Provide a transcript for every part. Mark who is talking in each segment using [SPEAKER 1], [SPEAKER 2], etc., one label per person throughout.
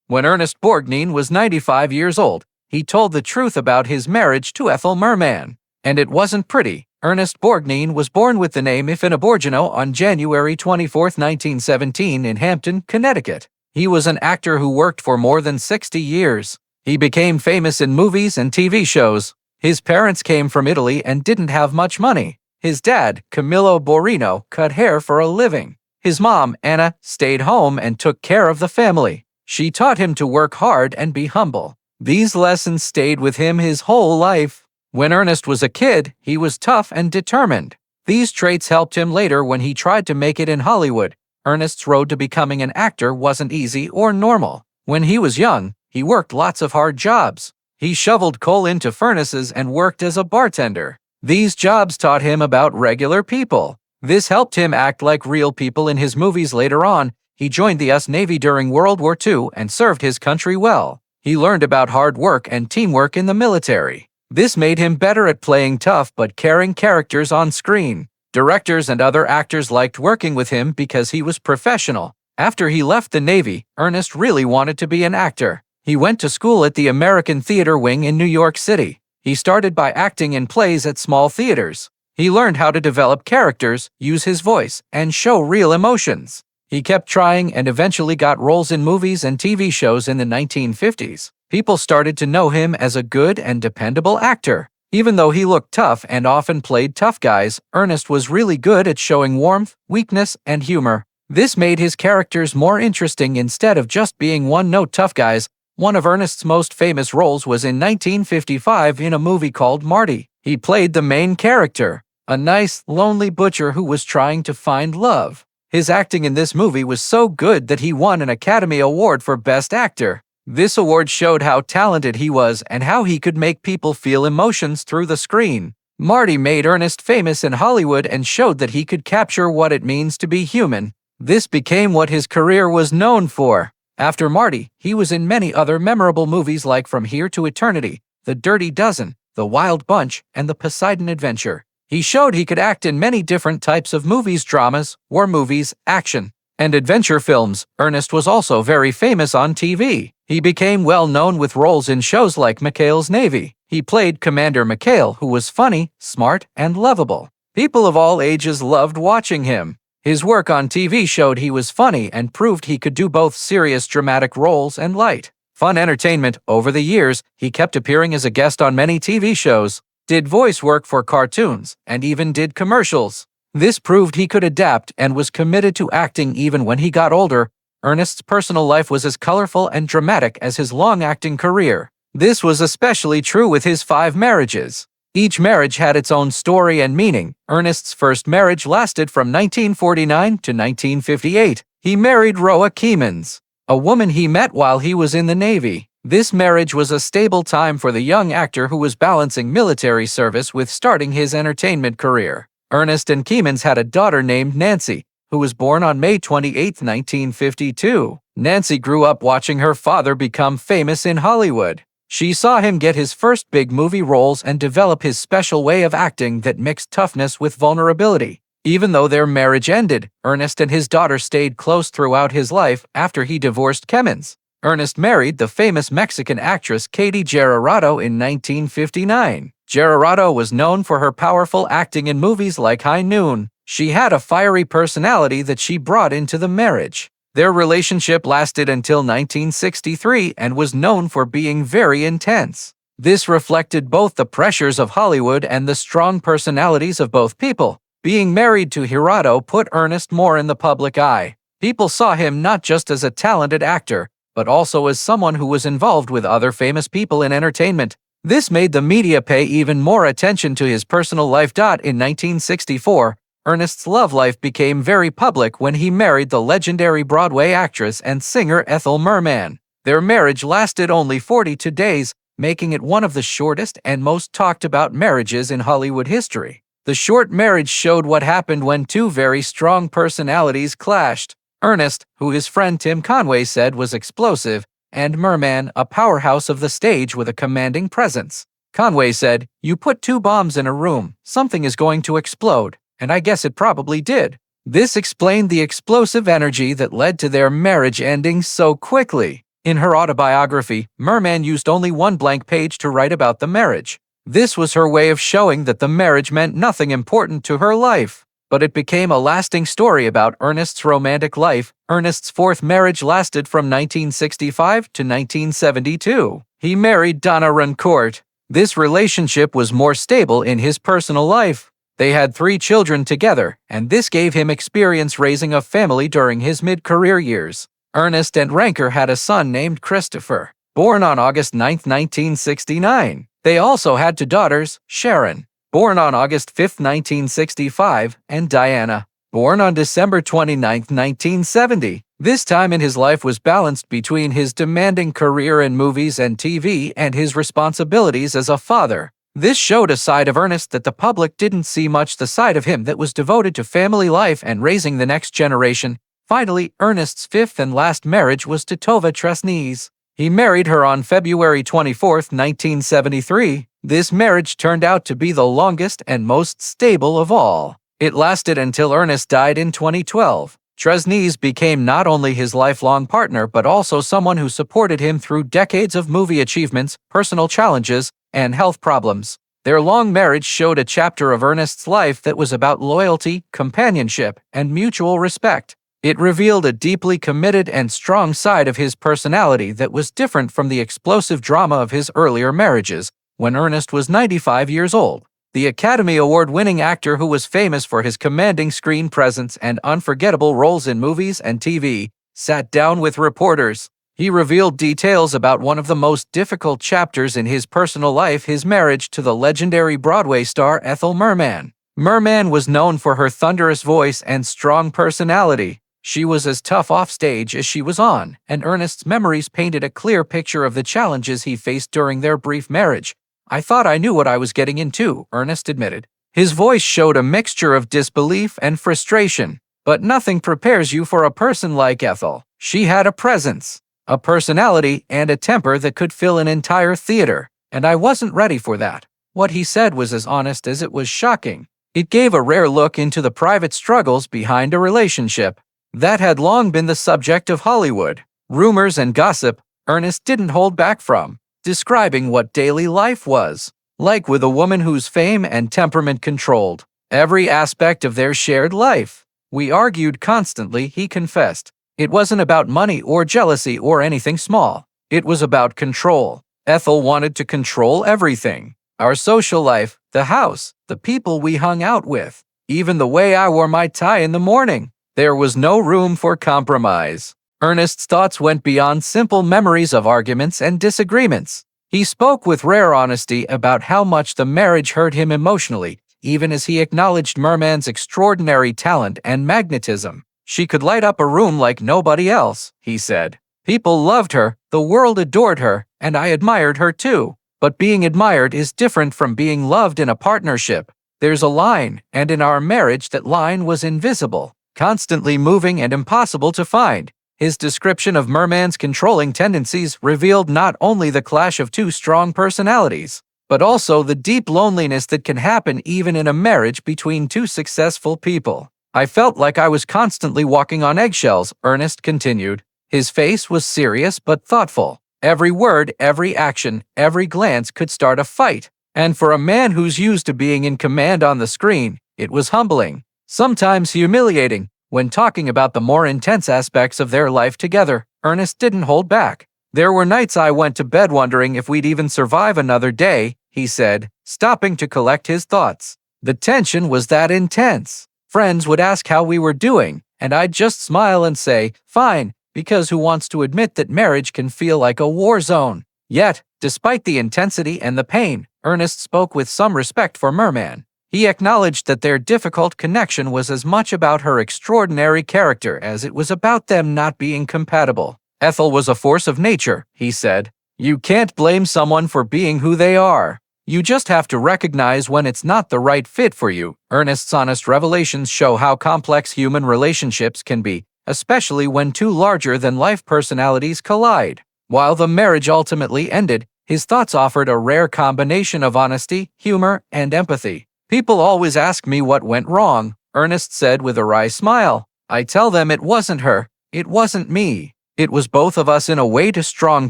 [SPEAKER 1] When Ernest Borgnine was 95 years old, he told the truth about his marriage to Ethel Merman. And it wasn't pretty. Ernest Borgnine was born with the name Ethel Borgnine on January 24, 1917 in Hampton, Connecticut. He was an actor who worked for more than 60 years. He became famous in movies and TV shows. His parents came from Italy and didn't have much money. His dad, Camillo Borino, cut hair for a living. His mom, Anna, stayed home and took care of the family. She taught him to work hard and be humble. These lessons stayed with him his whole life. When Ernest was a kid, he was tough and determined. These traits helped him later when he tried to make it in Hollywood. Ernest's road to becoming an actor wasn't easy or normal. When he was young, he worked lots of hard jobs. He shoveled coal into furnaces and worked as a bartender. These jobs taught him about regular people. This helped him act like real people in his movies later on. He joined the US Navy during World War II and served his country well. He learned about hard work and teamwork in the military. This made him better at playing tough but caring characters on screen. Directors and other actors liked working with him because he was professional. After he left the Navy, Ernest really wanted to be an actor. He went to school at the American Theater Wing in New York City. He started by acting in plays at small theaters. He learned how to develop characters, use his voice, and show real emotions. He kept trying and eventually got roles in movies and TV shows in the 1950s. People started to know him as a good and dependable actor. Even though he looked tough and often played tough guys, Ernest was really good at showing warmth, weakness, and humor. This made his characters more interesting instead of just being one-note tough guys. One of Ernest's most famous roles was in 1955 in a movie called Marty. He played the main character, a nice, lonely butcher who was trying to find love. His acting in this movie was so good that he won an Academy Award for Best Actor. This award showed how talented he was and how he could make people feel emotions through the screen. Marty made Ernest famous in Hollywood and showed that he could capture what it means to be human. This became what his career was known for. After Marty, he was in many other memorable movies like From Here to Eternity, The Dirty Dozen, The Wild Bunch, and The Poseidon Adventure. He showed he could act in many different types of movies, dramas, war movies, action, and adventure films. Ernest was also very famous on TV. He became well known with roles in shows like McHale's Navy. He played Commander McHale, who was funny, smart, and lovable. People of all ages loved watching him. His work on TV showed he was funny and proved he could do both serious dramatic roles and light, fun entertainment. Over the years, he kept appearing as a guest on many TV shows, did voice work for cartoons, and even did commercials. This proved he could adapt and was committed to acting even when he got older. Ernest's personal life was as colorful and dramatic as his long acting career. This was especially true with his 5 marriages. Each marriage had its own story and meaning. Ernest's first marriage lasted from 1949 to 1958. He married Roa Keemans, a woman he met while he was in the Navy. This marriage was a stable time for the young actor who was balancing military service with starting his entertainment career. Ernest and Keemans had a daughter named Nancy, who was born on May 28, 1952. Nancy grew up watching her father become famous in Hollywood. She saw him get his first big movie roles and develop his special way of acting that mixed toughness with vulnerability. Even though their marriage ended, Ernest and his daughter stayed close throughout his life. After he divorced Keemans, Ernest married the famous Mexican actress Katy Gerardo in 1959. Gerardo was known for her powerful acting in movies like High Noon. She had a fiery personality that she brought into the marriage. Their relationship lasted until 1963 and was known for being very intense. This reflected both the pressures of Hollywood and the strong personalities of both people. Being married to Gerardo put Ernest more in the public eye. People saw him not just as a talented actor, but also as someone who was involved with other famous people in entertainment. This made the media pay even more attention to his personal life. In 1964, Ernest's love life became very public when he married the legendary Broadway actress and singer Ethel Merman. Their marriage lasted only 42 days, making it one of the shortest and most talked about marriages in Hollywood history. The short marriage showed what happened when two very strong personalities clashed. Ernest, who his friend Tim Conway said was explosive, and Merman, a powerhouse of the stage with a commanding presence. Conway said, "You put 2 bombs in a room, something is going to explode," and I guess it probably did. This explained the explosive energy that led to their marriage ending so quickly. In her autobiography, Merman used only one blank page to write about the marriage. This was her way of showing that the marriage meant nothing important to her life. But it became a lasting story about Ernest's romantic life. Ernest's fourth marriage lasted from 1965 to 1972. He married Donna Rancourt. This relationship was more stable in his personal life. They had 3 children together, and this gave him experience raising a family during his mid-career years. Ernest and Rancourt had a son named Christopher, born on August 9, 1969. They also had 2 daughters, Sharon, born on August 5, 1965, and Diana, born on December 29, 1970. This time in his life was balanced between his demanding career in movies and TV and his responsibilities as a father. This showed a side of Ernest that the public didn't see much, the side of him that was devoted to family life and raising the next generation. Finally, Ernest's 5th and last marriage was to Tova Tresnys. He married her on February 24, 1973. This marriage turned out to be the longest and most stable of all. It lasted until Ernest died in 2012. Tresnys became not only his lifelong partner but also someone who supported him through decades of movie achievements, personal challenges, and health problems. Their long marriage showed a chapter of Ernest's life that was about loyalty, companionship, and mutual respect. It revealed a deeply committed and strong side of his personality that was different from the explosive drama of his earlier marriages. When Ernest was 95 years old, the Academy Award-winning actor who was famous for his commanding screen presence and unforgettable roles in movies and TV, sat down with reporters. He revealed details about one of the most difficult chapters in his personal life, his marriage to the legendary Broadway star Ethel Merman. Merman was known for her thunderous voice and strong personality. She was as tough off stage as she was on, and Ernest's memories painted a clear picture of the challenges he faced during their brief marriage. "I thought I knew what I was getting into," Ernest admitted. His voice showed a mixture of disbelief and frustration. "But nothing prepares you for a person like Ethel. She had a presence, a personality, and a temper that could fill an entire theater, and I wasn't ready for that." What he said was as honest as it was shocking. It gave a rare look into the private struggles behind a relationship that had long been the subject of Hollywood rumors and gossip. Ernest didn't hold back from describing what daily life was like with a woman whose fame and temperament controlled every aspect of their shared life. "We argued constantly," he confessed. "It wasn't about money or jealousy or anything small. It was about control. Ethel wanted to control everything. Our social life, the house, the people we hung out with, even the way I wore my tie in the morning. There was no room for compromise." Ernest's thoughts went beyond simple memories of arguments and disagreements. He spoke with rare honesty about how much the marriage hurt him emotionally, even as he acknowledged Merman's extraordinary talent and magnetism. "She could light up a room like nobody else," he said. "People loved her, the world adored her, and I admired her too. But being admired is different from being loved in a partnership. There's a line, and in our marriage that line was invisible, constantly moving and impossible to find." His description of Merman's controlling tendencies revealed not only the clash of 2 strong personalities, but also the deep loneliness that can happen even in a marriage between 2 successful people. "I felt like I was constantly walking on eggshells," Ernest continued. His face was serious but thoughtful. Every word, every action, every glance could start a fight. And for a man who's used to being in command on the screen, it was humbling, sometimes humiliating. When talking about the more intense aspects of their life together, Ernest didn't hold back. "There were nights I went to bed wondering if we'd even survive another day," he said, stopping to collect his thoughts. "The tension was that intense. Friends would ask how we were doing, and I'd just smile and say, 'Fine,' because who wants to admit that marriage can feel like a war zone?" Yet, despite the intensity and the pain, Ernest spoke with some respect for Merman. He acknowledged that their difficult connection was as much about her extraordinary character as it was about them not being compatible. "Ethel was a force of nature," he said. "You can't blame someone for being who they are. You just have to recognize when it's not the right fit for you." Ernest's honest revelations show how complex human relationships can be, especially when 2 larger-than-life personalities collide. While the marriage ultimately ended, his thoughts offered a rare combination of honesty, humor, and empathy. "People always ask me what went wrong," Ernest said with a wry smile. "I tell them it wasn't her, it wasn't me. It was both of us in a way to strong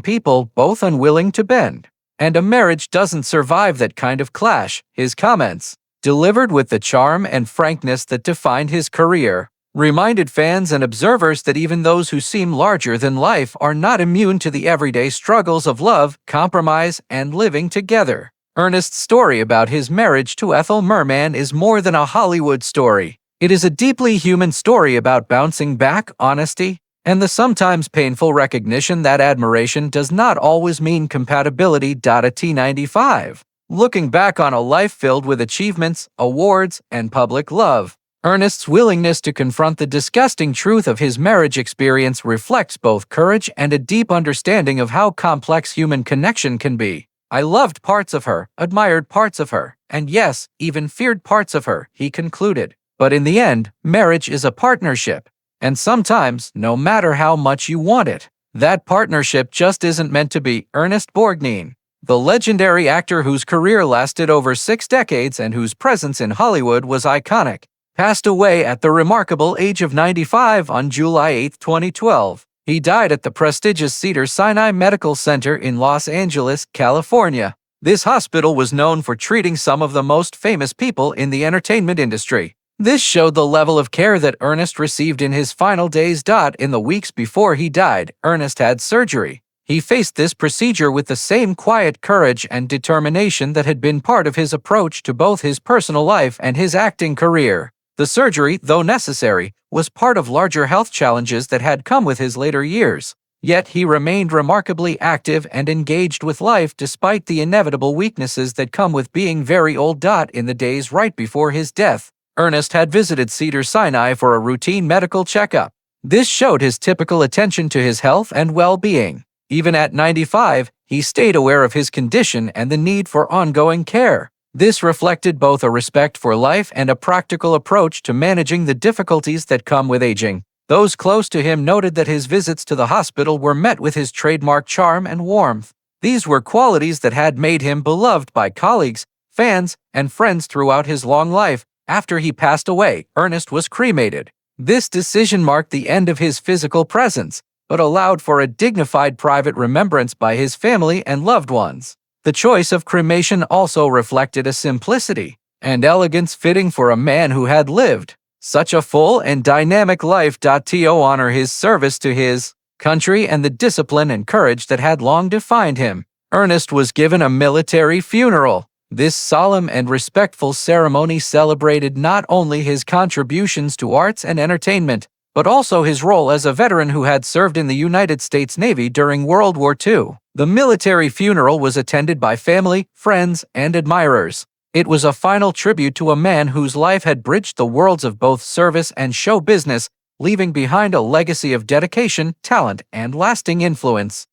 [SPEAKER 1] people, both unwilling to bend. And a marriage doesn't survive that kind of clash, his comments, delivered with the charm and frankness that defined his career, reminded fans and observers that even those who seem larger than life are not immune to the everyday struggles of love, compromise, and living together. Ernest's story about his marriage to Ethel Merman is more than a Hollywood story. It is a deeply human story about bouncing back, honesty, and the sometimes painful recognition that admiration does not always mean compatibility. At T95. Looking back on a life filled with achievements, awards, and public love, Ernest's willingness to confront the disgusting truth of his marriage experience reflects both courage and a deep understanding of how complex human connection can be. I loved parts of her, admired parts of her, and yes, even feared parts of her, he concluded. But in the end, marriage is a partnership. And sometimes, no matter how much you want it, that partnership just isn't meant to be. Ernest Borgnine, the legendary actor whose career lasted over 6 decades and whose presence in Hollywood was iconic, passed away at the remarkable age of 95 on July 8, 2012. He died at the prestigious Cedars-Sinai Medical Center in Los Angeles, California. This hospital was known for treating some of the most famous people in the entertainment industry. This showed the level of care that Ernest received in his final days. In the weeks before he died, Ernest had surgery. He faced this procedure with the same quiet courage and determination that had been part of his approach to both his personal life and his acting career. The surgery, though necessary, was part of larger health challenges that had come with his later years. Yet he remained remarkably active and engaged with life despite the inevitable weaknesses that come with being very old. In the days right before his death, Ernest had visited Cedars-Sinai for a routine medical checkup. This showed his typical attention to his health and well-being. Even at 95, he stayed aware of his condition and the need for ongoing care. This reflected both a respect for life and a practical approach to managing the difficulties that come with aging. Those close to him noted that his visits to the hospital were met with his trademark charm and warmth. These were qualities that had made him beloved by colleagues, fans, and friends throughout his long life. After he passed away, Ernest was cremated. This decision marked the end of his physical presence, but allowed for a dignified private remembrance by his family and loved ones. The choice of cremation also reflected a simplicity and elegance fitting for a man who had lived such a full and dynamic life. To honor his service to his country and the discipline and courage that had long defined him, Ernest was given a military funeral. This solemn and respectful ceremony celebrated not only his contributions to arts and entertainment, but also his role as a veteran who had served in the United States Navy during World War II. The military funeral was attended by family, friends, and admirers. It was a final tribute to a man whose life had bridged the worlds of both service and show business, leaving behind a legacy of dedication, talent, and lasting influence.